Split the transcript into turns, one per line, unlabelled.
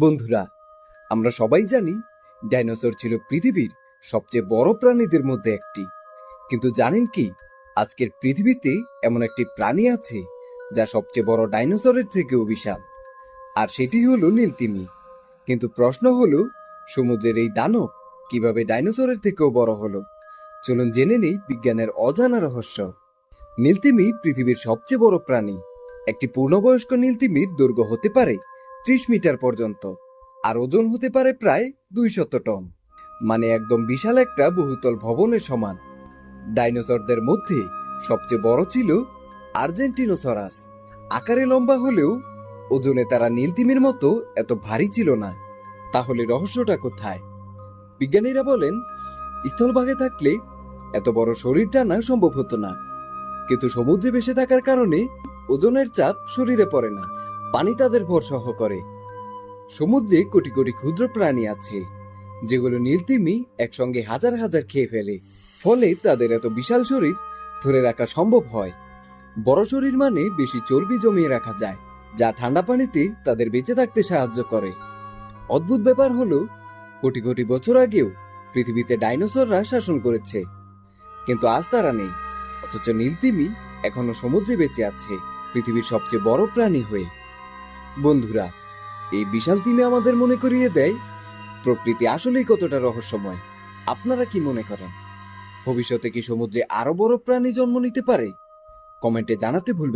বন্ধুরা, আমরা সবাই জানি ডাইনোসর ছিল পৃথিবীর সবচেয়ে বড় প্রাণীদের মধ্যে একটি। কিন্তু জানেন কি, আজকের পৃথিবীতে এমন একটি প্রাণী আছে যা সবচেয়ে বড় ডাইনোসরের থেকেও বিশাল, আর সেটি হলো নীলতিমি। কিন্তু প্রশ্ন হলো, সমুদ্রের এই দানব কিভাবে ডাইনোসরের থেকেও বড় হলো? চলুন জেনে নেই বিজ্ঞানের অজানা রহস্য। নীলতিমি পৃথিবীর সবচেয়ে বড় প্রাণী। একটি পূর্ণবয়স্ক নীলতিমির দৈর্ঘ্য হতে পারে 30 মিটার পর্যন্ত, আর ওজন হতে পারে প্রায় 200 টন, মানে একদম বিশাল একটা বহুতল ভবনের সমান। ডাইনোসরদের মধ্যে সবচেয়ে বড় ছিল আর্জেন্টিনোসরাস। আকারে লম্বা হলেও ওজনে তারা নীলতিমির মতো এত ভারী ছিল না। তাহলে রহস্যটা কোথায়? বিজ্ঞানীরা বলেন, স্থলভাগে থাকলে এত বড় শরীর টানা সম্ভব হতো না, কিন্তু সমুদ্রে ভেসে থাকার কারণে ওজনের চাপ শরীরে পড়ে না, পানি তাদের ভর সহ করে। সমুদ্রে কোটি কোটি ক্ষুদ্র প্রাণী আছে যেগুলো নীলতিমি একসঙ্গে হাজার হাজার খেয়ে ফেলে, ফলে তাদের এত বিশাল শরীর ধরে রাখা সম্ভব হয়। বড় শরীর মানে বেশি চর্বি জমিয়ে রাখা যায়, যা ঠান্ডা পানিতে তাদের বেঁচে থাকতে সাহায্য করে। অদ্ভুত ব্যাপার হলো, কোটি কোটি বছর আগেও পৃথিবীতে ডাইনোসররা শাসন করেছে, কিন্তু আজ তারা নেই। অথচ নীলতিমি এখনো সমুদ্রে বেঁচে আছে, পৃথিবীর সবচেয়ে বড় প্রাণী হয়ে। বন্ধুরা, এই বিশাল তিমি আমাদের মনে করিয়ে দেয় প্রকৃতি আসলেই কতটা রহস্যময়। আপনারা কি মনে করেন, ভবিষ্যতে কি সমুদ্রে আরো বড় প্রাণী জন্ম নিতে পারে? কমেন্টে জানাতে ভুলবেন না।